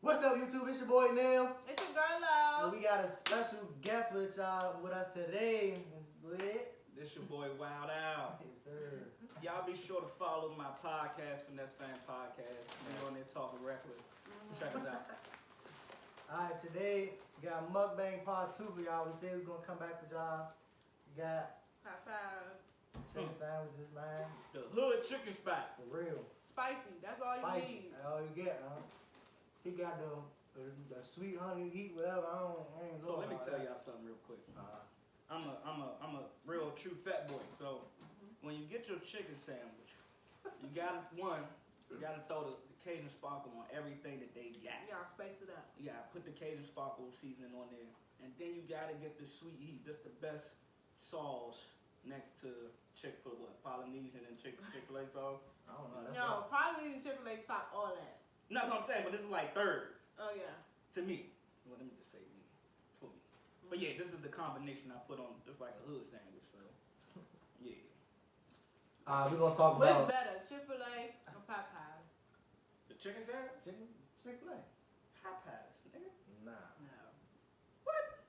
What's up, YouTube? It's your boy Neil. It's your girl Love. And we got a special guest with us today. Go ahead. This your boy Wild Out. Yes, sir. Y'all be sure to follow my podcast, Finesse Fan Podcast. We on there talking reckless. Check us out. Alright, today we got Mukbang Part 2 for y'all. We said we was gonna come back for y'all. We got High chicken sandwiches, man. The hood chicken spot. For real. Spicy. That's all you Spicy. need. That's all you get, huh? He got the sweet honey heat, whatever. I ain't So know let me about tell that. y'all something real quick. I'm a real true fat boy. So when you get your chicken sandwich, you gotta throw the Cajun sparkle on everything that they got. You gotta spice it up. You gotta put the Cajun sparkle seasoning on there, and then you gotta get the sweet heat. That's the best sauce next to Chick-fil-A, Polynesian and Chick-fil-A sauce. I don't know. That's No, all. probably need Chick-fil-A top all that. No, that's what I'm saying, but this is like third Oh yeah. to me. Well, let me just say me, for me. But yeah, this is the combination I put on, just like a hood sandwich, so yeah. We're gonna talk What's about better, Chick-fil-A or Popeyes? The chicken sandwich? Chick-fil-A. Popeyes, nigga. Nah, No. What?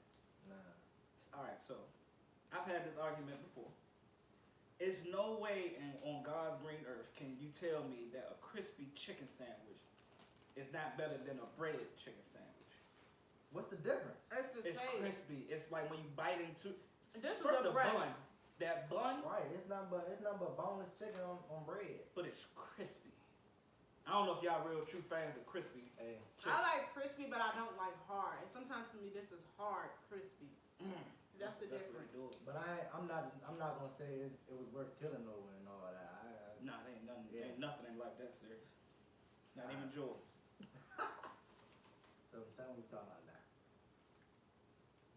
nah. Alright, so I've had this argument before. It's no way on God's green earth can you tell me that a crispy chicken sandwich is not better than a breaded chicken sandwich. What's the difference? It's the It's taste. crispy. It's like when you bite into This is first the the breast. bun. That bun, Right, it's nothing but boneless chicken on bread. but it's crispy. I don't know if y'all real true fans of crispy. Hey. chicken. I like crispy, but I don't like hard. And sometimes to me, this is hard crispy. That's the what difference. they do. But I'm not gonna say it was worth killing over and all that. Nah, there ain't nothing. Yeah. Ain't nothing like that, sir. Not even Jordan's. So tell me what we're talking about now.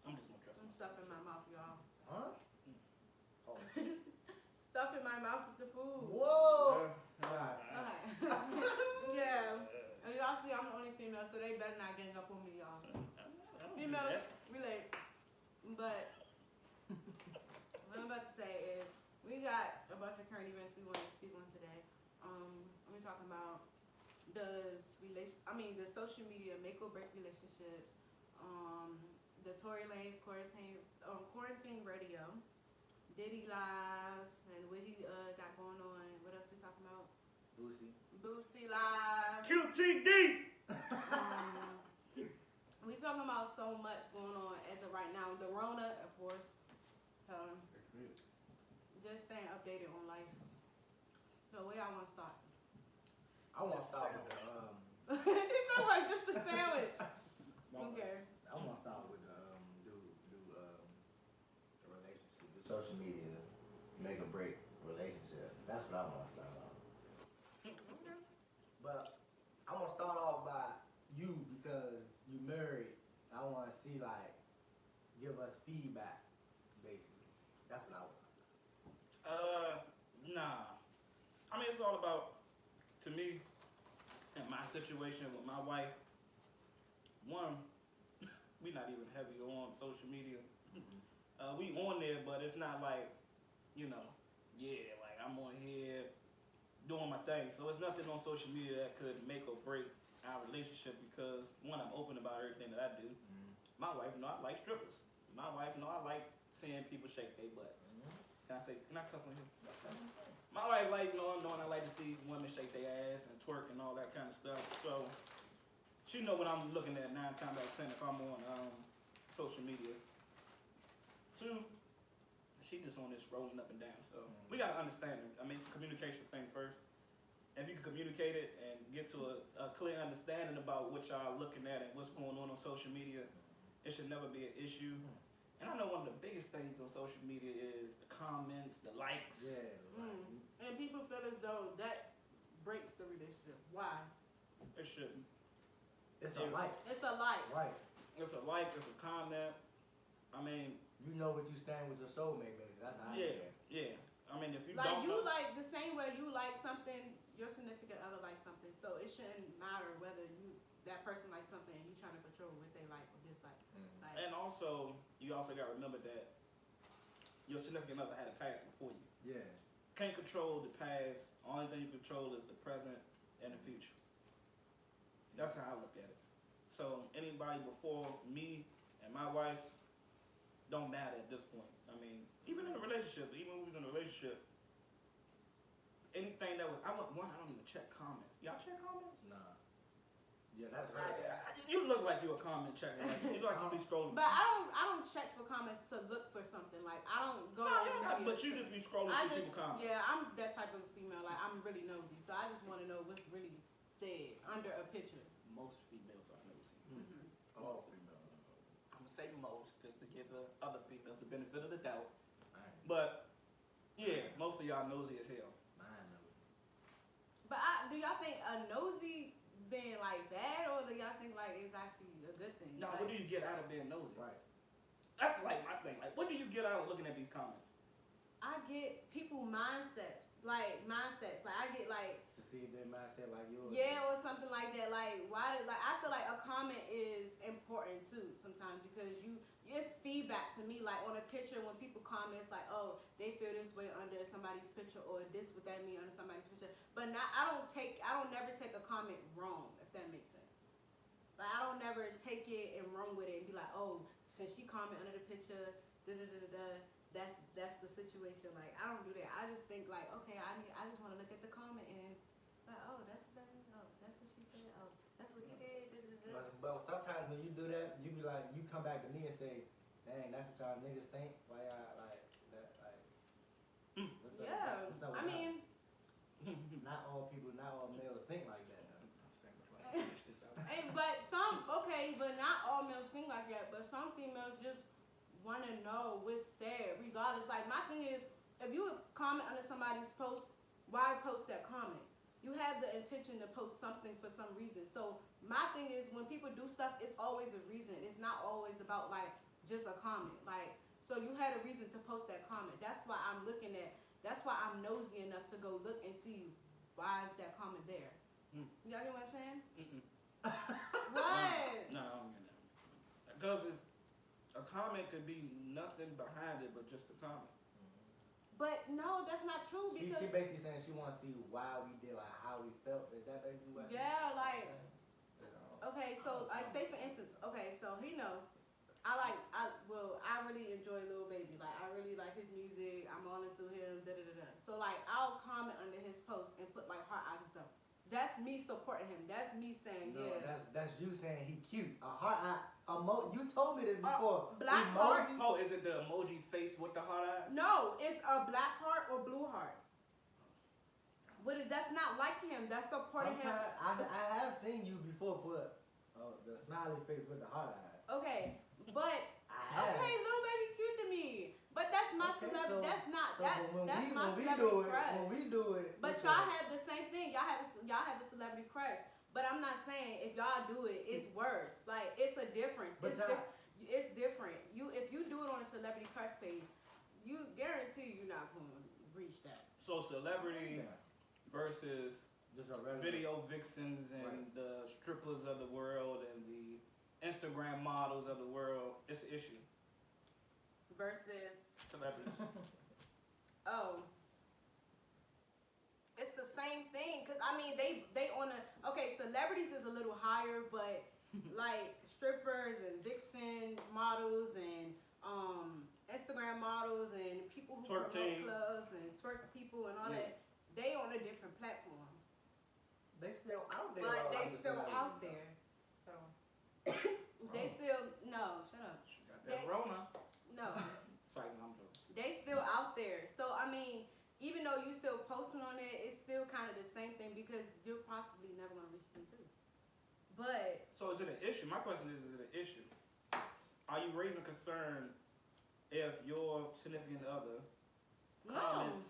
I'm just gonna trust Some myself. stuff in my mouth, y'all. Huh? Oh. Stuff in my mouth with the food. Whoa! Alright. Okay. Yeah. And y'all see I'm the only female, so they better not gang up on me, y'all. Females relate. But what I'm about to say is we got a bunch of current events we want to speak on today. We're talking about the social media make or break relationships, the Tory Lanez quarantine radio, Diddy Live, and what he got going on. What else we talking about? Boosie Live. QTD. We talking about so much going on as of right now. The Rona, of course. Just staying updated on life. So where y'all want to start? I want to start with the It feels like just a sandwich. Okay. I want to start with the relationship, the social media, make or break relationship. That's what I want to start off. But I want to start off by you because you married. I want to see give us feedback, basically. That's what I want. Nah. I mean, it's all about, to me, in my situation with my wife, one, we not even heavy on social media. We on there, but it's not like, like I'm on here doing my thing. So it's nothing on social media that could make or break our relationship because, one, I'm open about everything that I do. My wife know I like strippers. My wife know I like seeing people shake their butts. Can I cuss on here? My wife like knowing I like to see women shake their ass and twerk and all that kind of stuff. So she know what I'm looking at 9 times out of 10 if I'm on social media. 2, she just on this rolling up and down. So we gotta understand it. I mean, it's a communication thing first. If you can communicate it and get to a clear understanding about what y'all looking at and what's going on social media, it should never be an issue. And I know one of the biggest things on social media is the comments, the likes. Yeah. And people feel as though that breaks the relationship. Why? It shouldn't. It's a like. It's a like. Right. It's a like, it's a comment. I mean, you know what you stand with your soulmate, baby. That's how I yeah, do that. yeah. I mean, if you like don't you know, like the same way you like something, your significant other likes something. So it shouldn't matter whether that person likes something and you trying to control what they like or dislike. Like, and also you also got to remember that your significant other had a past before you. Yeah. Can't control the past. Only thing you control is the present and the future. That's how I look at it. So anybody before me and my wife don't matter at this point. I mean, even in a relationship, even when we was in a relationship, anything that was, I don't even check comments. Y'all check comments? Nah. Yeah, that's right. You look like you a comment checker. Like, you look like you be scrolling. But I don't check for comments to look for something. Like I don't go. But you just be scrolling through people's comments. Yeah, I'm that type of female. Like I'm really nosy, so I just want to know what's really said under a picture. Most females I've never seen. Mm-hmm. All females. I'm gonna say most just to give the other females the benefit of the doubt. Mine. But yeah, most of y'all nosy as hell. Mine nosy. But do y'all think a nosy being like bad, or do y'all think like it's actually a good thing? Now, like, what do you get out of being nosy? Right. That's like my thing. Like, what do you get out of looking at these comments? I get people mindsets. Like I get like. To see if their mindset like yours. Yeah, or something like that. Like, why did I feel like a comment is important too sometimes because it's feedback to me. Like on a picture, when people comment, it's like, oh, they feel this way under somebody's picture, or this would that mean under somebody's picture. But I don't never take a comment wrong, if that makes sense. Like I don't never take it and run with it and be like, oh, since she comment under the picture, that's the situation. Like I don't do that. I just think like, okay, I just want to look at the comment and. Like, oh, that's what that means. Oh, that's what she said. Oh, that's what he did. But sometimes when you do that, you be like, you come back to me and say, dang, that's what y'all niggas think. Why y'all like that? Like, what's up? Yeah, What's up with I mean, not all males think like that. but not all males think like that. But some females just want to know what's said, regardless. Like my thing is, if you would comment under somebody's post, why post that comment? You have the intention to post something for some reason. So my thing is when people do stuff, it's always a reason. It's not always about like just a comment. Like so you had a reason to post that comment. That's why I'm nosy enough to go look and see why is that comment there. Y'all get what I'm saying? What? No, I don't get that. Because a comment could be nothing behind it but just a comment. But no, that's not true because she basically saying she want to see why we did, like how we felt. Is that basically what? Yeah, like okay, so like say for instance, okay, so he know I really enjoy Lil Baby. Like I really like his music. I'm all into him. So like I'll comment under his post and put like heart eyes and stuff. That's me supporting him. That's me saying that's you saying he cute. A heart eye. You told me this before. Black heart. Oh, is it the emoji face with the heart eye? No, it's a black heart or blue heart. But that's not like him. That's supporting him. I have seen you before put the smiley face with the heart eye. Okay, but okay, Lil Baby's cute to me. But that's my celebrity. That's not that's my celebrity crush. When we do it, but y'all have the same thing. Y'all have a celebrity crush. But I'm not saying if y'all do it, it's worse. Like it's a difference. It's different. If you do it on a celebrity crush page, you guarantee you're not going to reach that. So celebrity versus just a regular video vixens and the strippers of the world and the Instagram models of the world, it's an issue. Versus celebrities. Oh. It's the same thing, cause I mean they on celebrities is a little higher, but like strippers and vixen models and Instagram models and people who twerk promote clubs and twerk people and all that, they on a different platform. They still out there. But they still out there. So they still shut up. She got that Rona. No. Sorry, I'm joking. They still out there. So I mean, even though you still posting on it, it's still kind of the same thing because you're possibly never gonna reach them too. But so is it an issue? My question is it an issue? Are you raising concern if your significant other comments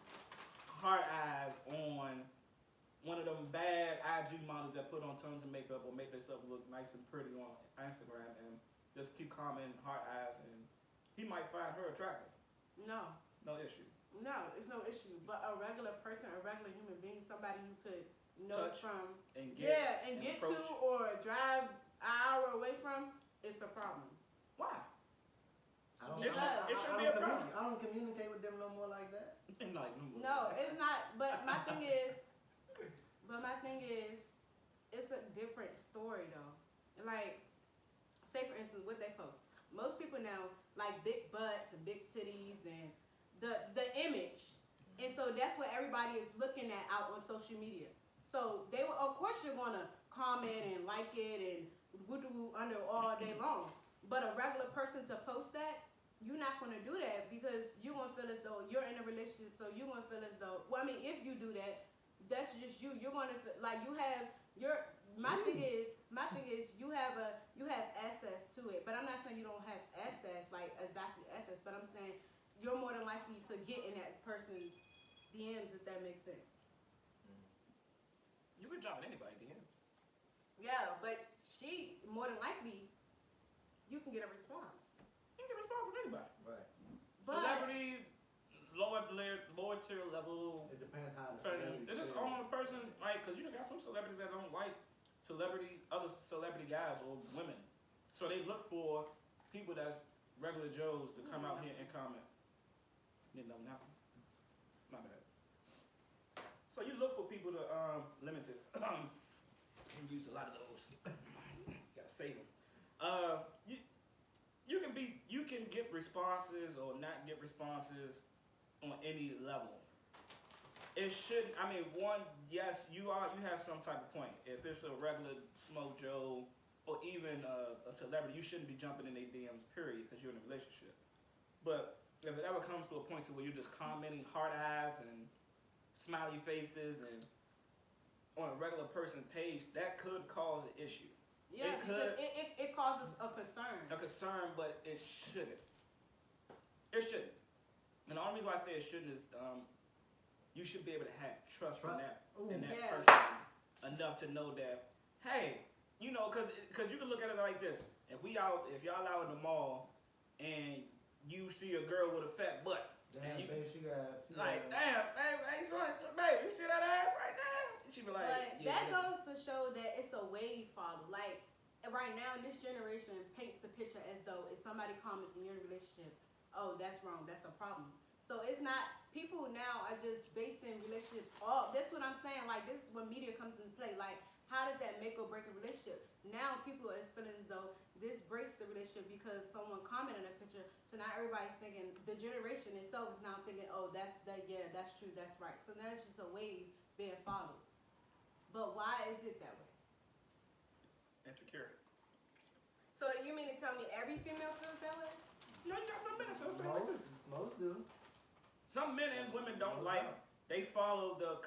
heart eyes on one of them bad IG models that put on tons of makeup or make themselves look nice and pretty on Instagram and just keep commenting heart eyes and he might find her attractive? No issue. No, it's no issue. But a regular person, a regular human being, somebody you could know touch from and get to or drive an hour away from, it's a problem. Why? It should be a problem. I don't communicate with them no more like that. No, it's not. But my thing is, it's a different story though. Like say for instance, what they post. Most people now like big butts and big titties and the image. And so that's what everybody is looking at out on social media. So they will, of course you're gonna comment and like it and woo under all day long. But a regular person to post that, you're not gonna do that because you're gonna feel as though you're in a relationship. So you're gonna feel as though, well, I mean, if you do that, that's just you. You're gonna feel like you have your. My thing is you have access to it. But I'm not saying you don't have access, like exactly access. But I'm saying you're more than likely to get in that person's DMs, if that makes sense. You can drop in anybody's DM. Yeah, but she more than likely you can get a response. You can get a response from anybody. Right. But Celebrity, lower tier level. It depends how the It celebrity just feels. on the person, like, cause you got some celebrities that don't like other celebrity guys or women, so they look for people that's regular Joes to come out here and comment. Didn't know now. My bad. So you look for people to limited. Can use a lot of those. Gotta save them. You can get responses or not get responses on any level. It should. I mean, yes, you have some type of point. If it's a regular Smoke Joe or even a celebrity, you shouldn't be jumping in their DMs. Period, because you're in a relationship. But if it ever comes to a point to where you're just commenting heart eyes and smiley faces and on a regular person's page, that could cause an issue. yeah, because it causes a concern. A concern, but it shouldn't. It shouldn't. And the only reason why I say it shouldn't is you should be able to have trust in that person enough to know that, hey, you know, because you can look at it like this. If y'all out in the mall and you see a girl with a fat butt, Damn, and you, babe, she got damn, hey, son, babe, you see that ass right there? And she be like, But yeah, that goes to show that it's a wave follow. Like right now, this generation paints the picture as though if somebody comments in your relationship, oh, that's wrong, that's a problem. So it's not, people now are just basing relationships off. That's what I'm saying. Like, this is when media comes into play. Like, how does that make or break a relationship? Now people are feeling as though this breaks the relationship because someone commented on a picture. So now everybody's thinking, the generation itself is now thinking, oh, that's true, that's right. So now it's just a wave being followed. But why is it that way? insecurity. So you mean to tell me every female feels that way? You know, you got some men that feel the same way too. Most do. Some men and women don't like. They follow the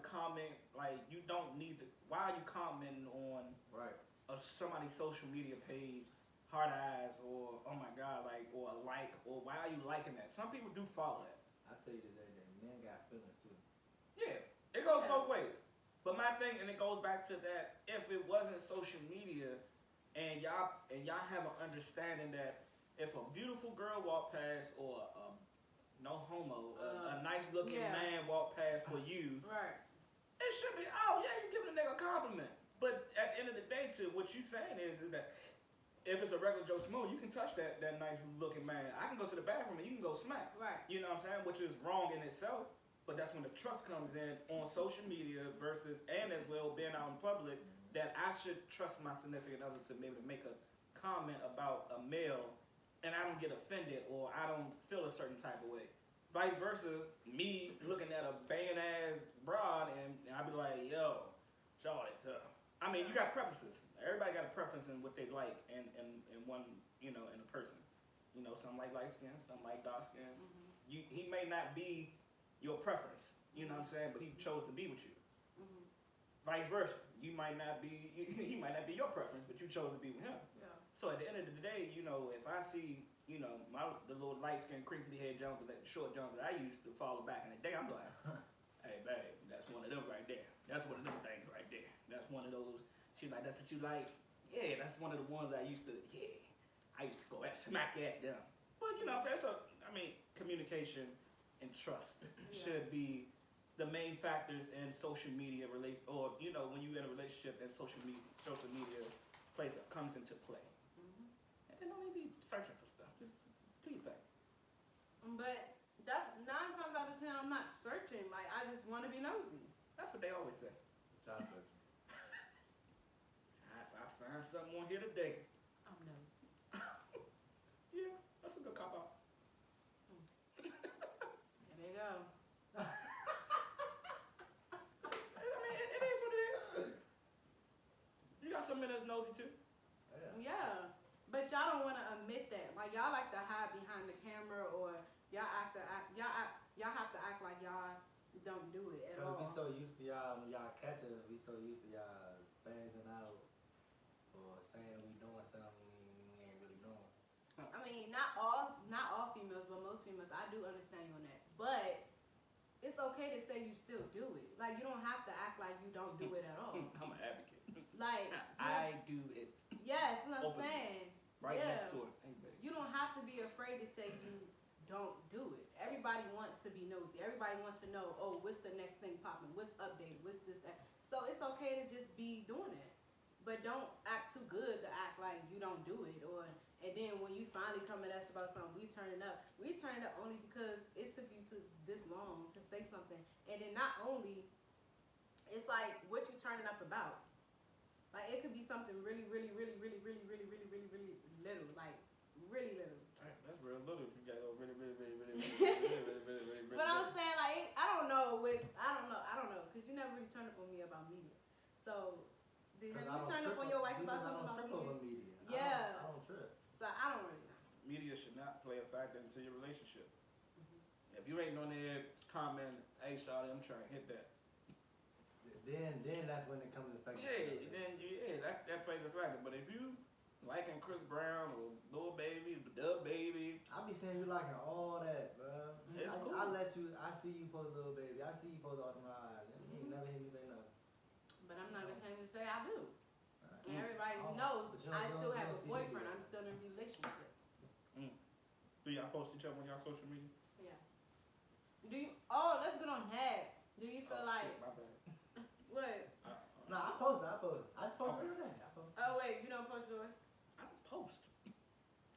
comment, like, you don't need to. Why are you commenting on somebody's social media page, heart eyes, or oh my god, like, or a like, or why are you liking that? Some people do follow that. I tell you today that men got feelings too. Yeah, it goes both ways. But my thing, and it goes back to that, if it wasn't social media, and y'all have an understanding that if a beautiful girl walk past, or no homo, a nice looking man walk past for you, right? It should be, oh yeah, you giving a nigga a compliment. But at the end of the day, too, what you saying is that if it's a regular Joe Smo, you can touch that nice looking man. I can go to the bathroom and you can go smack. Right. You know what I'm saying? Which is wrong in itself. But that's when the trust comes in on social media versus, and as well being out in public, that I should trust my significant other to be able to make a comment about a male and I don't get offended or I don't feel a certain type of way. Vice versa, me looking at a banging ass broad and I be like, yo, Charlie, tough. I mean, you got preferences. Everybody got a preference in what they like in one, you know, in a person. You know, some like light skin, some like dark skin. Mm-hmm. He may not be your preference, you know what I'm saying, but he chose to be with you. Mm-hmm. Vice versa, he might not be your preference, but you chose to be with him. Yeah. So at the end of the day, you know, if I see, you know, the little light skin, crinkly head Jones, that short Jones that I used to follow back in the day, I'm like, hey babe, that's one of them right there. That's one of them things right there. That's one of those. She's like, that's what you like? Yeah, that's one of the ones I used to go at smack at them. But you know what I'm saying? So I mean, communication and trust should be the main factors in social media or you know, when you're in a relationship and social media comes into play. Mm-hmm. And then don't even be searching for stuff. Just do your thing. But that's 9 times out of 10 I'm not searching. Like, I just want to be nosy. That's what they always say. Child searching. I find something on here today. I'm nosy. don't do it at Cause all. we so used to y'all, when y'all catch us, we so used to y'all spazzing out or saying we doing something we ain't really doing. I mean, not all females, but most females, I do understand you on that. But it's okay to say you still do it. Like, you don't have to act like you don't do it at all. I'm an advocate. Like, I do it. yes, you know what I'm Openly. saying. Right Yeah. next to it. Hey, baby. You don't have to be afraid to say you don't do it. Everybody wants to be nosy. Everybody wants to know, oh, what's the next thing popping? What's updated? What's this, that? So it's okay to just be doing it. But don't act too good to act like you don't do it. And then when you finally come at us about something, we turn it up. We turn it up only because it took you to this long to say something. And then not only, it's like what you turning up about. Like, it could be something really, really, really, really, really, really, really, really, really little. Like, really little. That's real little if you got to go really, really, really, really, really, really, really, really. But I'm saying, like, I don't know. Because you never really turned up on me about media. So, did you turn up on your wife about something about media? Over media. Yeah. I don't trip. So, I don't really know. Media should not play a factor into your relationship. If you ain't on there comment, hey, shawty, I'm trying to hit that. Then that's when it comes to affect. That plays a factor. But if you liking Chris Brown or Lil Baby, Dub Baby, I be saying you liking all that, bro. It's cool. I see you post Lil Baby. I see you post all my eyes. You ain't never hear me say nothing. But I'm not ashamed to say I do. Right. And everybody Oh, knows but you I don't- still you have a don't see boyfriend. me. I'm still in a relationship. do y'all post each other on y'all social media? Yeah. Do you? Oh, let's get on that. Do you feel like Shit, my bad. what? No, I post. I just post Okay. every day. I post. Oh wait, you don't post yours. I don't post.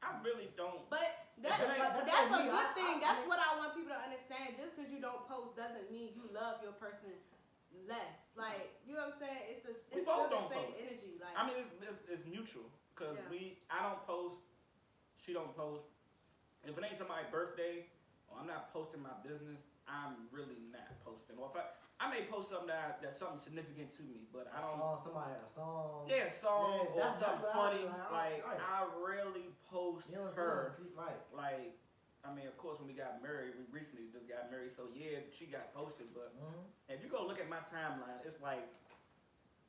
I really don't. But That's that's like a me. good thing. That's I- what I want people to understand. Just because you don't post doesn't mean you love your person less. Like, you know what I'm saying? It's We still both the don't same post. energy. Like, I mean, it's mutual because Yeah. I don't post, she don't post. If it ain't somebody's birthday or I'm not posting my business, I'm really not posting. Or if I may post something that's something significant to me, but I don't. A song. Yeah, song Yeah, or that's something what funny. right. I rarely post You don't her. see, right. Like, I mean, of course, when we got married, we recently just got married, so yeah, she got posted. But if you go look at my timeline, it's like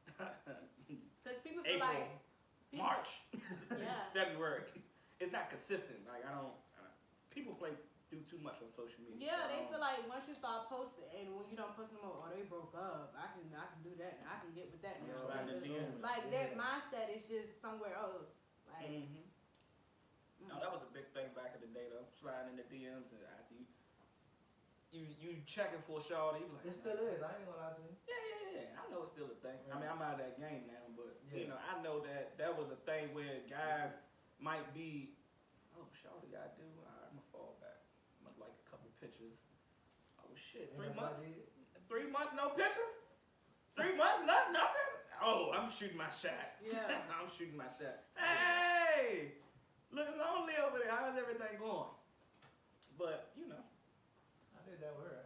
because people feel April, like March, Yeah. February. It's not consistent. Like, I don't people do too much on social media. Yeah, so they feel like once you start posting and when you don't post no more, oh, they broke up. I can do that. I can get with that now. Slide in the DMs. Like, that mindset is just somewhere else. Like, No, that was a big thing back in the day, though. Sliding in the DMs and after you checking for a shawty, you like, It still is. I ain't gonna lie to you. yeah. I know it's still a thing. I mean, I'm out of that game now, but Yeah. I know that was a thing where guys might be, oh, shawty gotta do. All right, I'm gonna fall back. I'm gonna like a couple pictures. Oh shit, And 3 that's what months? I did. 3 months, no pictures? 3 months, nothing? Oh, I'm shooting my shot. Yeah. I'm shooting my shot. Hey, looking lonely over there. How's everything going? But I did that with her.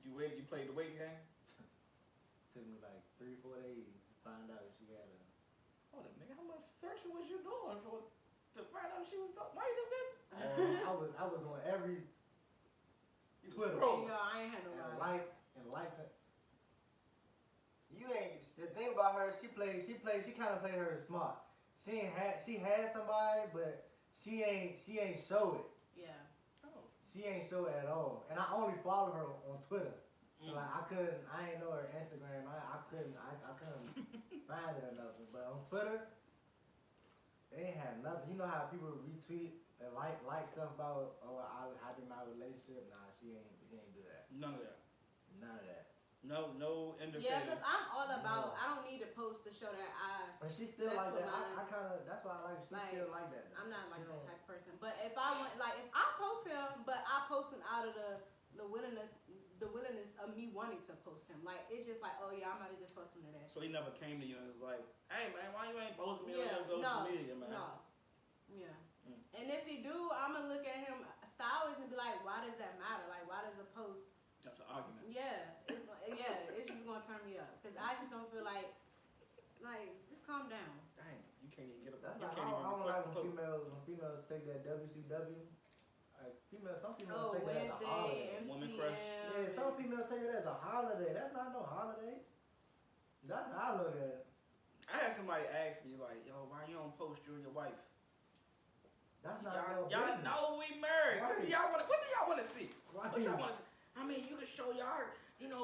you waited. You played the waiting game. Took me like 3-4 days to find out if she had a. Hold up, nigga. How much searching was you doing to find out she was talking? Why you just did? I was on every You was Twitter. scrolling. I ain't had no and life. likes. You ain't the thing about her. She kind of played her smart. She had somebody, but she ain't show it. Yeah. Oh. She ain't show it at all. And I only follow her on Twitter. So like I ain't know her Instagram. I couldn't find it or nothing. But on Twitter, they ain't had nothing. You know how people retweet and like stuff about I did my relationship. Nah, she ain't do that. None of that. None of that. No indicator. Yeah, because I'm all about, I don't need to post to show that And she still That's like what that. I mine- kind of that's why I like. She Like, still like that. Though. I'm not like She that don't- type of person. But if I want, like, if I post him, but I post him out of the willingness of me wanting to post him. Like, it's just like, oh yeah, I'm about to just post him today. So he never came to you and was like, hey man, why you ain't posting me Yeah, on your social no, media, man? no. Yeah. And if he do, I'm gonna look at him sideways and be like, why does that matter? Like, why does a post? That's an argument. Yeah, it's just gonna turn me up because I just don't feel like just calm down. Dang, you can't even get a That's you like, can't I don't even like request a when post. females take that WCW Like females, some females take it as a holiday. Wednesday, Woman MCM. crush. Yeah, some females take it as a holiday. That's not no holiday. That's how I look at it. I had somebody ask me like, yo, why you don't post you and your wife? That's not your Y'all business. know we married. Right. What do y'all want to see? Right. What y'all want to see? I mean, you can show y'all,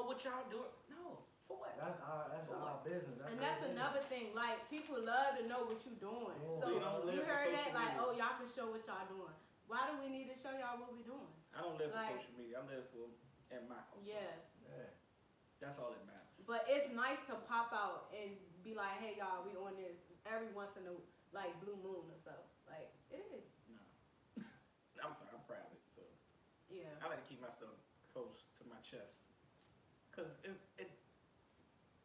what y'all doing. No, for what? That's our business. That's another thing. Like, people love to know what you're doing. Yeah. So We don't live you for heard social that, like, media. oh, y'all can show what y'all doing. Why do we need to show y'all what we doing? I don't live for Like- social media. I live for in my house. Yes. Yeah. That's all that matters. But it's nice to pop out and be like, hey, y'all, we on this every once in a, like, blue moon or so. Like, it is. No. I'm sorry, I'm proud of it. So Yeah. I like to keep my stuff close to my chest. Cause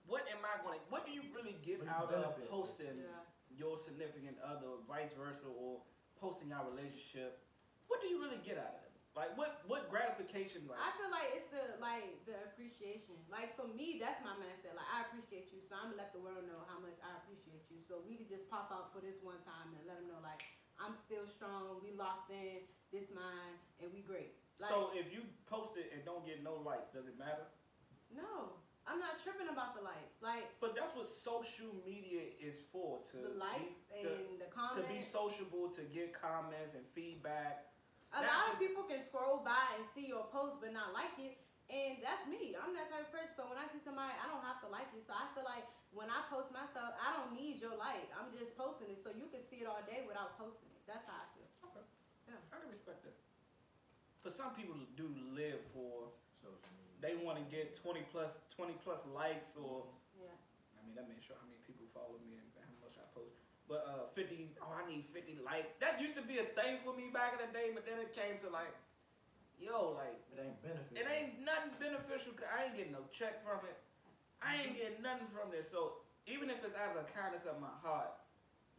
what do you really get What out of benefit? posting Yeah. your significant other, vice versa, or posting our relationship? What do you really get out of it? Like what gratification? Like I feel like it's the appreciation. Like for me, that's my mindset. Like I appreciate you, so I'm gonna let the world know how much I appreciate you. So we could just pop out for this one time and let them know like I'm still strong. We locked in. This mine, and we great. Like, so if you post it and don't get no likes, does it matter? no, I'm not tripping about the likes. Like But that's what social media is for. the likes and the to comments. be sociable, to get comments and feedback. A lot of people can scroll by and see your post but not like it, and that's me. I'm that type of person. So when I see somebody, I don't have to like it. So I feel like when I post my stuff, I don't need your like. I'm just posting it so you can see it all day without posting it. That's how I feel. Okay. Yeah. I can respect that. For some people do live for, Social media. they want to get 20 plus likes, or Yeah. I mean that may show how many people follow me and how much I post. But 50, I need 50 likes. That used to be a thing for me back in the day, but then it came to like, yo, like It ain't benefit. it ain't nothing beneficial. Cause I ain't getting no check from it. I ain't getting nothing from this. So even if it's out of the kindness of my heart,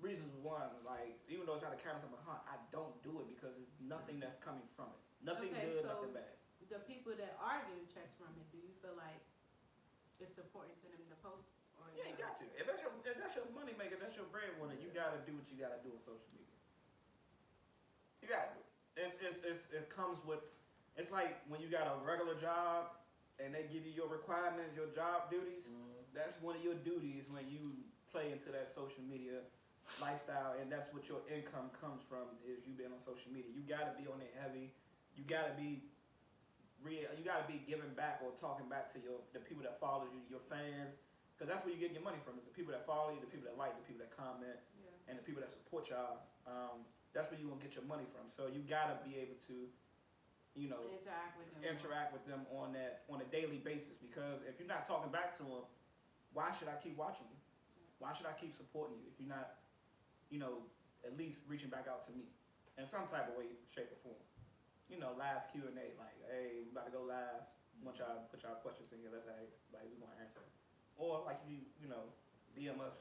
reasons one, like even though it's out of the kindness of my heart, I don't do it because there's nothing that's coming from it. Nothing Okay, good, so nothing bad. the people that are getting checks from it, do you feel like it's important to them to post? Or Yeah, you got to. If that's your money maker, that's your breadwinner, you gotta do what you gotta do on social media. You gotta do it. It comes with. It's like when you got a regular job and they give you your requirements, your job duties. That's one of your duties when you play into that social media lifestyle, and that's what your income comes from, is you being on social media. You gotta be on it heavy. You gotta be real. You gotta be giving back or talking back to the people that follow you, your fans, because that's where you get your money from. Is the people that follow you, the people that like, the people that comment, Yeah. and the people that support y'all. That's where you gonna get your money from. So you gotta be able to, Interact with them. on a daily basis. Because if you're not talking back to them, why should I keep watching you? Why should I keep supporting you if you're not, at least reaching back out to me in some type of way, shape, or form? Live Q&A, like, hey, we about to go live. Want y'all put y'all questions in here? Let's ask. Like, we want to answer. Or like DM us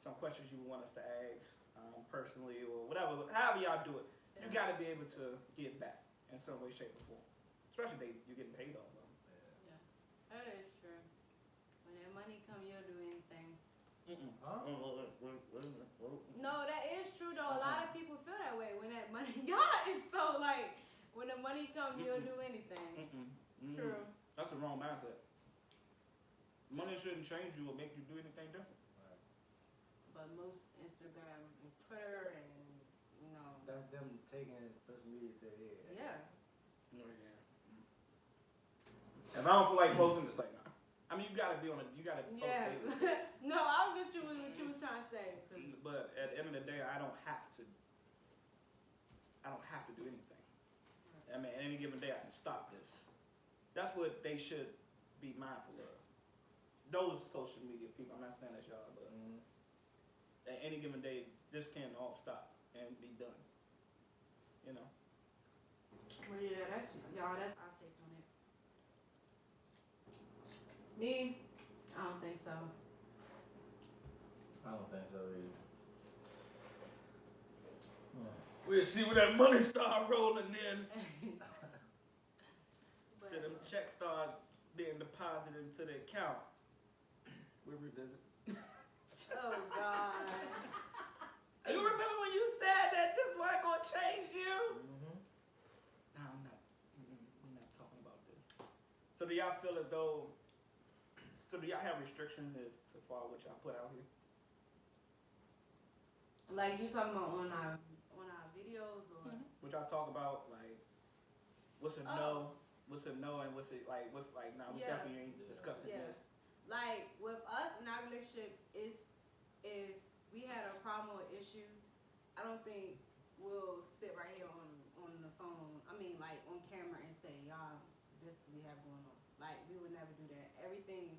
some questions you want us to ask personally, or whatever. However y'all do it, you got to be able to give back in some way, shape, or form. Especially you're getting paid off of them. Yeah. That is true. When that money come, you'll do anything. Huh? No, that is true though. A lot of people feel that way when that money. God is so like when the money come, you'll do anything. True. That's the wrong mindset. Money shouldn't change you or make you do anything different. But most Instagram and Twitter and That's them taking social media to their head. yeah. If I don't feel like posting, it's like, nah. I mean, you gotta be on it. You gotta post Yeah. daily. No, I'll get you with what you was trying to say. But at the end of the day, I don't have to do anything. I mean, at any given day, I can stop this. That's what they should be mindful of. Those social media people, I'm not saying that's y'all, but at any given day, this can all stop and be done. Well, yeah, that's our take on it. Me, I don't think so. I don't think so either. We'll see when that money start rolling in. But, Till them checks start being deposited into the account. We'll revisit. oh God. You remember when you said that this wasn't gonna change you? So do y'all feel as though? So do y'all have restrictions as to far what y'all put out here? Like you talking about on our videos or? What y'all talk about, like what's a no, what's a no, and what's it like? What's like? Nah, we definitely ain't discussing this. Like with us in our relationship, is if we had a problem or issue, I don't think we'll sit right here on the phone. I mean, like on camera and say, y'all, this we have going on. Like we would never do that. Everything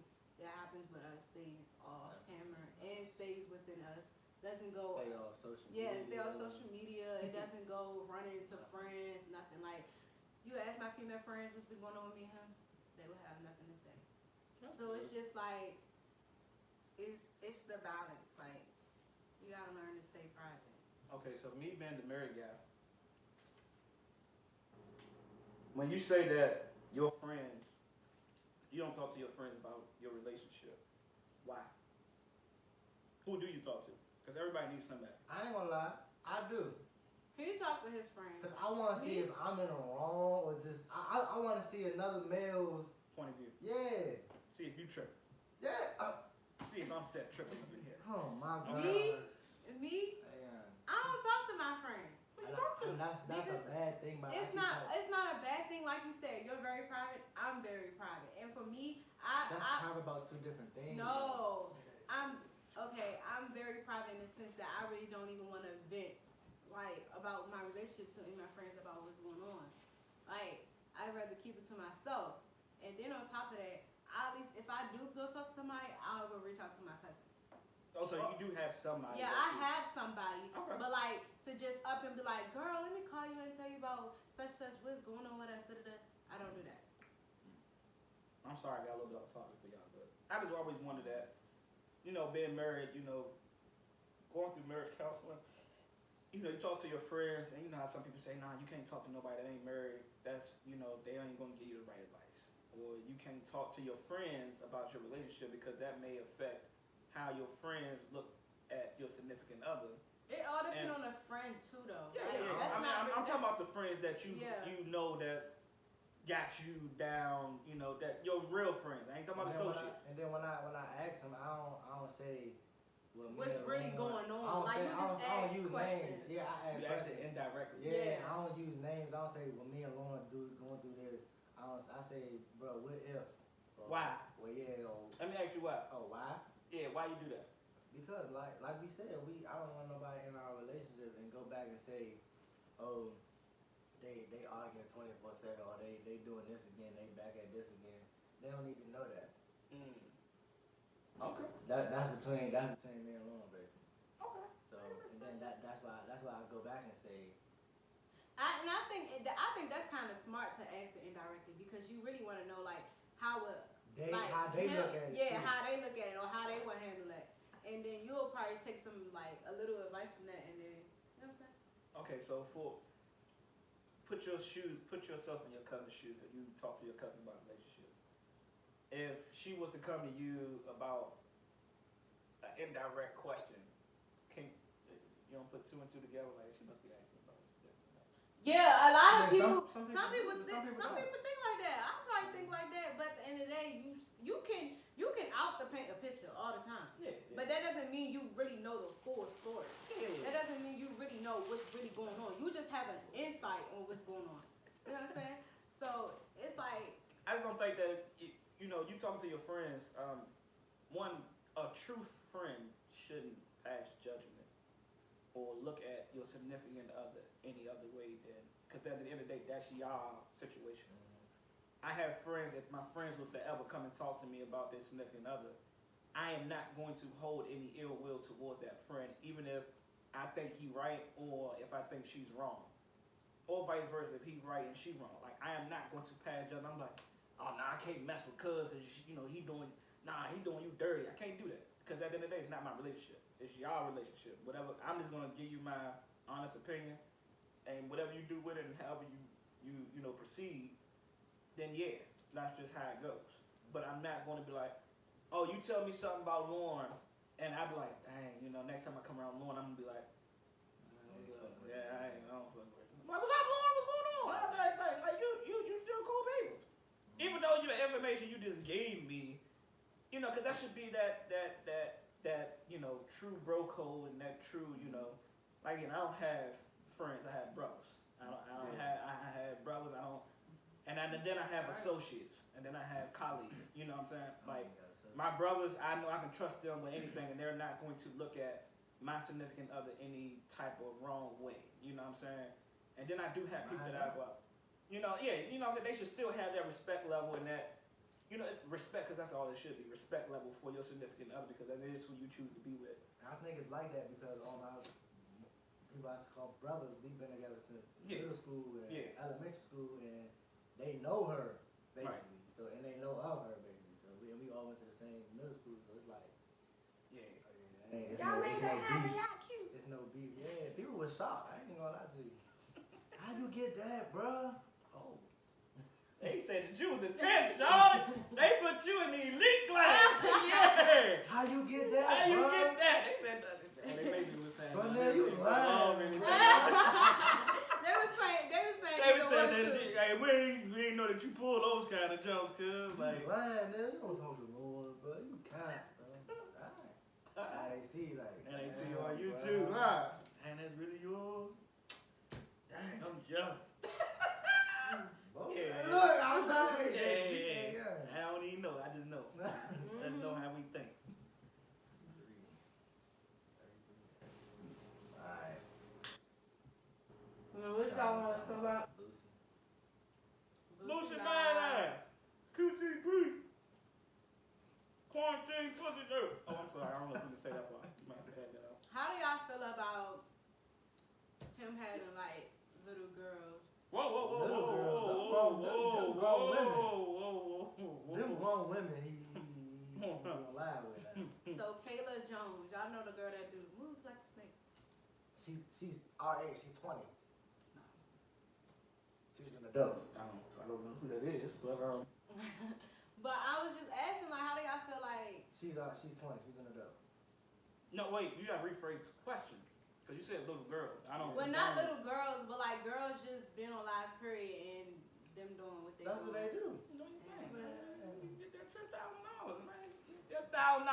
that happens with us stays off camera and stays within us. Doesn't go. Stay on social media. Yeah, stay on social media. It doesn't go running to friends. Nothing like. You ask my female friends what's been going on with me and him, they would have nothing to say. So it's just like, it's the balance. Like, you gotta learn to stay private. Okay, so me being the married guy, when you say that your friends, you don't talk to your friends about your relationship, why? Who do you talk to? Because everybody needs somebody. I ain't gonna lie, I do. He talked to his friends. Cause I want to see if I'm in the wrong or just I want to see another male's Point of view. Yeah. See if you tripping. Yeah. See if I'm set tripping up in here. Oh my God. Me? Yeah. I don't talk to my friends. Who you talk to? That's a bad thing. But It's not a bad thing. Like you said, you're very private. I'm very private. And for me, That's private about two different things. No. I'm very private in the sense that I really don't even want to vent like about my relationship to my friends about what's going on. Like I'd rather keep it to myself. And then on top of that, at least if I do go talk to somebody, I'll go reach out to my cousin. Oh, so you do have somebody. Yeah, I have somebody. Okay. But like to just up and be like, girl, let me call you and tell you about such what's going on with us. I don't do that. I'm sorry, I got a little bit off topic for y'all, but I just always wanted that. You know, being married, you know, going through marriage counseling. You know, you talk to your friends, and you know how some people say, nah, you can't talk to nobody that ain't married. That's, you know, they ain't going to give you the right advice. Or you can't talk to your friends about your relationship because that may affect how your friends look at your significant other. It all depends on the friend, too, though. Yeah, like, yeah. That's I'm talking about the friends that you know that's got you down, you know, that your real friends. I ain't talking about associates. And then when I ask them, I don't say what's really going on. Like, you just ask questions. Names. Yeah, I ask you questions. ask it indirectly. Yeah, I don't use names. I don't say, well, me and Lauren going through this. I say, bro, what if? Or, Why? Well, yeah. Let me ask you why. Oh, why? Yeah, why you do that? Because like we said, I don't want nobody in our relationship and go back and say, oh, they arguing 24/7 or they doing this again, they back at this again. They don't need to know that. Okay. That's between me and Lauren, basically. Okay. So and then that's why I go back and say. I think that's kind of smart to ask it indirectly because you really want to know like how look at it. Yeah, how they look at it or how they would handle that, and then you'll probably take some like a little advice from that, and then you know what I'm saying. Okay, so put yourself in your cousin's shoes. That you talk to your cousin about relationships. If she was to come to you about an indirect question, you don't put two and two together like she must be asking about this. Yeah, a lot of people. Some people think like that. I probably think like that, but at the end of the day, you can out the paint a picture all the time. Yeah. But that doesn't mean you really know the full story. Yeah. That doesn't mean you really know what's really going on. You just have an insight on what's going on. You know what I'm saying? So it's like I just don't think that you talking to your friends. A true friend shouldn't pass judgment or look at your significant other any other way than, because at the end of the day, that's y'all situation. I have friends, if my friends was to ever come and talk to me about their significant other, I am not going to hold any ill will towards that friend, even if I think he right or if I think she's wrong. Or vice versa, if he right and she wrong. Like, I am not going to pass judgment. I'm like, oh, nah, I can't mess with cuz because, he doing you dirty. I can't do that. Because at the end of the day, it's not my relationship. It's y'all relationship. Whatever, I'm just going to give you my honest opinion. And whatever you do with it and however you proceed, then yeah, that's just how it goes. But I'm not going to be like, oh, you tell me something about Lauren, and I'll be like, dang, next time I come around Lauren, I'm going to be like, yeah, I don't fuck with her. I'm like, what's up, Lauren? What's going on? How's everything? Like, you still cool people. Even though the information you just gave me, you know, because that should be that you know, true bro code and that true, you know, like, you know, I don't have friends, I have brothers. I have brothers, and then I have associates, and then I have colleagues, you know what I'm saying? Like, my brothers, I know I can trust them with anything, and they're not going to look at my significant other any type of wrong way, you know what I'm saying? And then I do have people that I go out, you know, yeah, you know what I'm saying? They should still have that respect level and that, you know, respect, because that's all it should be, respect level for your significant other, because that is who you choose to be with. I think it's like that because all my people I call brothers, we've been together since middle school and elementary school, and they know her basically. Right. So and they know of her basically. So we all went to the same middle school. So it's like, it's y'all no, ain't it's no that happy, beef. y'all cute. It's no beef. Yeah, people were shocked. I ain't even gonna lie to you. How you get that, bruh? Oh. They said that you was intense, Sean. They put you in the elite class. Yeah. How you get that, How you bruh? get that? They said that. They made you was saying. But now you lying. They was saying that. Hey, we ain't know that you pull those kind of jumps, cuz. Like, you lying, man. You don't talk to no one, bro. You can't, bro. I see, like. And they see you on YouTube, huh? And that's really yours? Dang, I'm jealous. Yeah. Look, I'm telling you. Yeah. I don't even know. I just know. Let's know how we think. Alright. What y'all want to talk about? Lucy Badass. QTP. Quarantine pussy dirt. Oh, I'm sorry. I don't know if you can say that part. You might have to add that out. How do y'all feel about him having like little girls? Whoa. Them grown women, he gonna lie with that. So Kayla Jones, y'all know the girl that do moves like a snake. She's our age. She's 20. She's an adult. I don't know who that is, but But I was just asking, like, how do y'all feel like? She's 20. She's an adult. No, wait. You gotta rephrase the question. Cause you said little girls. I don't. Well, not little girls, but like girls just being on live period and them doing what they do. That's what they do. You know you think, man. You get that $10,000, man. Get $10,000.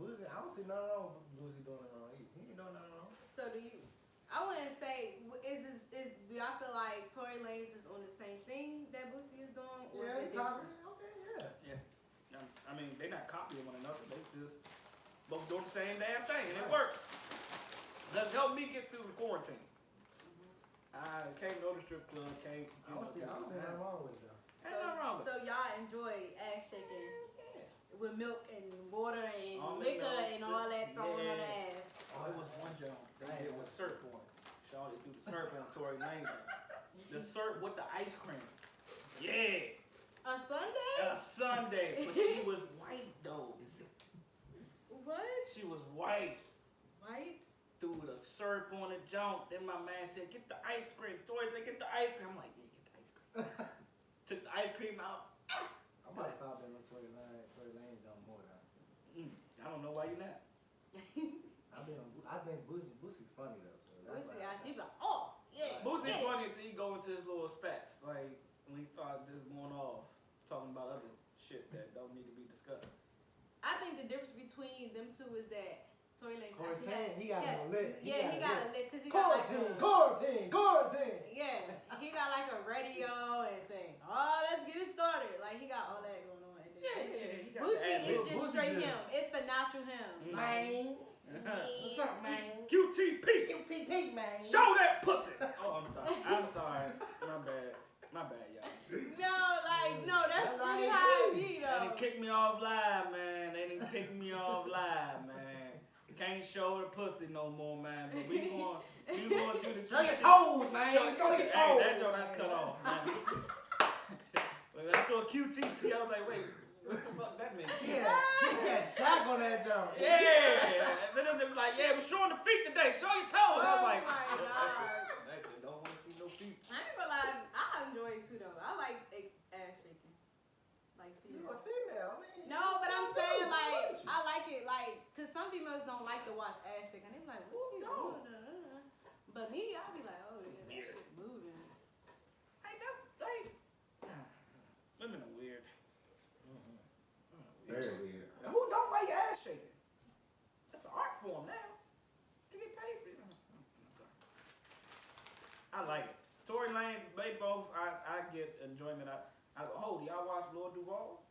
Boosie, I don't see nothing wrong with Boosie doing it wrong. He ain't doing nothing wrong. So do you? I wouldn't say do y'all feel like Tory Lanez is on the same thing that Boosie is doing, or is it different? Okay, yeah. I mean, they not copying one another. They just both doing the same damn thing, and it works. Let's help me get through the quarantine. I can't go to strip club. I don't think nothing wrong with it though. Ain't nothing wrong with it. So y'all enjoy ass shaking with milk and water and Almond liquor milk, and all that thrown on the ass. Oh, it was one joint they did with syrup on it. Shawty threw the syrup on Tory Lanez. The syrup with the ice cream. Yeah. A Sunday? A Sunday. But she was white though. What? She was white. White? Threw the syrup on the junk. Then my man said, "Get the ice cream." Tory said, "Get the ice cream." I'm like, "Yeah, get the ice cream." Took the ice cream out. I might stop in on Tory Lanez on more than I don't know why you're not. I think Boosie's funny though. So that's Boosie, she be like, oh, yeah. Boosie's funny until he go into his little spats. Like, when he started just going off, talking about other shit that don't need to be discussed. I think the difference between them two is that Tory Lanez he got a lit. Yeah, he got a lit because he got like quarantine. Yeah, he got like a radio and saying, "Oh, let's get it started." Like he got all that going on. And then Boosie is just straight him. It's the natural him. Man. What's up, man? QTP, man. Show that pussy. Oh, I'm sorry. My bad, y'all. No, that's really how it be though. They done kicked me off live, man. Can't show the pussy no more, man. But we gonna do the Show your toes, man. Show your toes. Hey, that joint I cut off, man. When I saw QTT, I was like, wait, what the fuck that mean? Yeah, he had Shaq on that joint. Yeah. And then they was like, yeah, we're showing the feet today. Show your toes. I was like, oh my God. Actually, don't want to see no feet. I ain't gonna lie, I enjoy it too though. I like ass shaking. Like You a female. female, I mean. No, but I'm saying like I like it like cause some females don't like to watch ass shaking. They be like, what you doing? But me, I'll be like, oh yeah, that shit moving. Hey, that's like women are weird. very weird. And who don't like ass shaking? That's an art form now. You get paid for it. I'm sorry. I like it. Tory Lanez, they both. I get enjoyment. Y'all watch Lord Duval?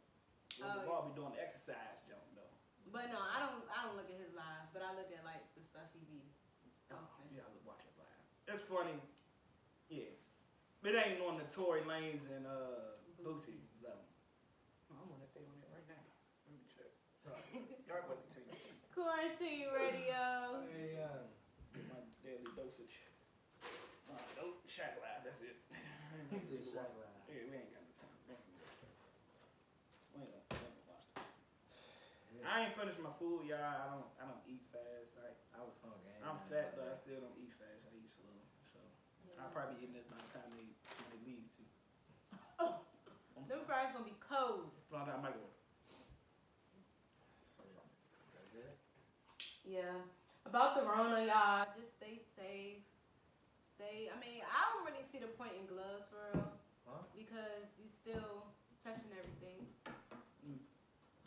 Lord Duval be doing the exercise jump though. But no, I don't look at his live, but I look at like the stuff he be posting. Yeah, I watch it live. It's funny. Yeah. It ain't on the Tory Lanez and Boosie level. Oh, I'm on that thing on it right now. Let me check. Y'all want to tell you. Quarantine radio. Hey, My daily dosage. No, Shack Live, that's it. he said Shack Live. Yeah, we ain't got no time. We ain't gonna watch that. Yeah. I ain't finished my food, y'all. I don't eat fast. I was hungry. I'm fat, but I still don't eat fast. I eat slow. So I'll probably be eating this by the time they leave too. Them fries gonna be cold. But I might go. That's it? Yeah. About the Rona, y'all, just stay safe. I don't really see the point in gloves for real. Huh? Because you still touching everything.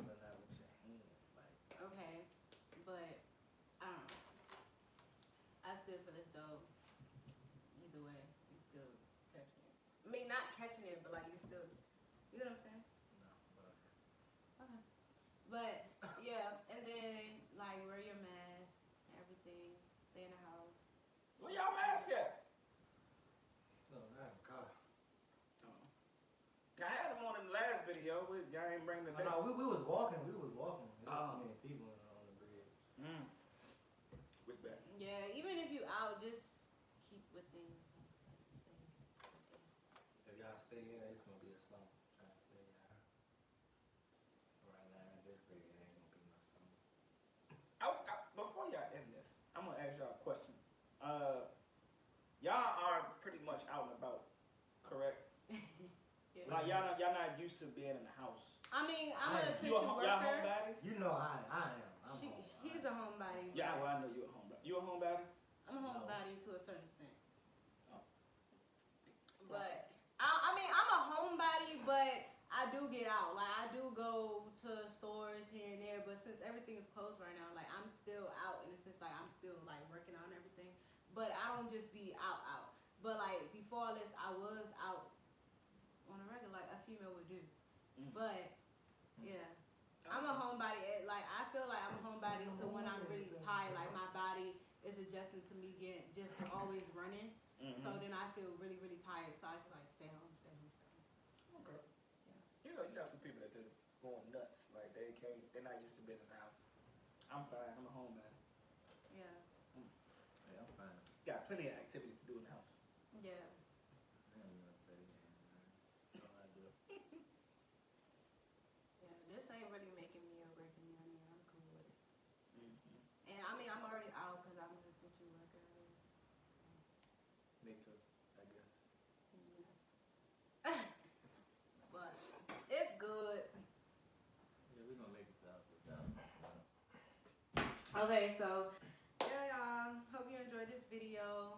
But not with your hand. Like, Okay. But I don't know. I still feel as though either way, you still catching it. I mean, not catching it, but like you still, you know what I'm saying? no, but Okay. But yeah, and then like wear your mask, everything, stay in the house. Where y'all mask at? no, not in the car. I had them on in the last video. Y'all ain't bring the day. No, we was walking. There was too many people on the bridge. What's that? Yeah, even if you out, just keep with things. If y'all stay in, it's gonna be a slump. Trying to stay out. Right now, this bridge ain't gonna be no slump. Before y'all end this, I'm gonna ask y'all a question. Y'all are pretty much out and about, correct? Yeah. Like y'all not used to being in the house. I mean, I'm a You essential y'all worker. homebodies? You know I am. He's a homebody. Yeah, but well I know you're a homebody. You a homebody? I'm a homebody to a certain extent. Oh. But I mean, I'm a homebody, but I do get out. Like I do go to stores here and there. But since everything is closed right now, like I'm still out in a sense. Like I'm still like working on everything. But I don't just be out. But like before all this, I was out on a regular, like a female would do. But yeah, I'm a homebody. Like I feel like I'm a homebody to when I'm really tired. Like my body is adjusting to me getting just always running. So then I feel really, really tired. So I just like stay home. Okay. Yeah. You know, you got some people that just going nuts. Like they're not used to being in the house. I'm fine. I'm a homebody. Yeah. Yeah, I'm fine. Got plenty of activities to do in the house. Yeah. I don't know if they can, man. That's all I do. Yeah. This ain't really making me or breaking me. I mean, I'm cool with it. And I mean, I'm already out because I'm an essential worker. Me too, I guess. Yeah. But it's good. Yeah, we're gonna make it without. Okay, so yeah, y'all. Hope you enjoyed this video.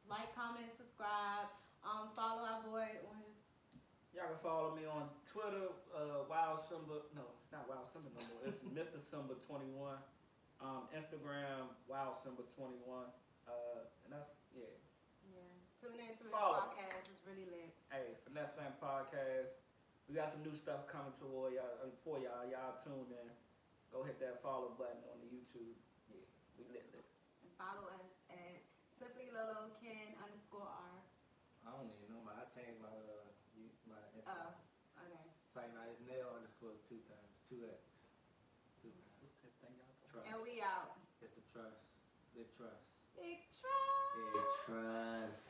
Like, comment, subscribe. Follow our boy on his. Y'all can follow me on Twitter, Wild Simba. No, it's not Wild Simba no more. It's Mr. Simba 21. Instagram, Wild Simba 21. And that's yeah. Yeah. Tune in to his Follow. podcast. It's really lit. Hey, Finesse Fan Podcast. We got some new stuff coming toward y'all for y'all. Y'all tuned in. Go hit that follow button on the YouTube. Yeah, we lit. And follow us at SimplyLoloKen_R. I don't even know, but I changed my Oh, okay. Say nice nail _ 2 times, 2x, 2 times. What's that thing y'all Trust. And we out. It's the trust. Big trust. Big trust. Big trust.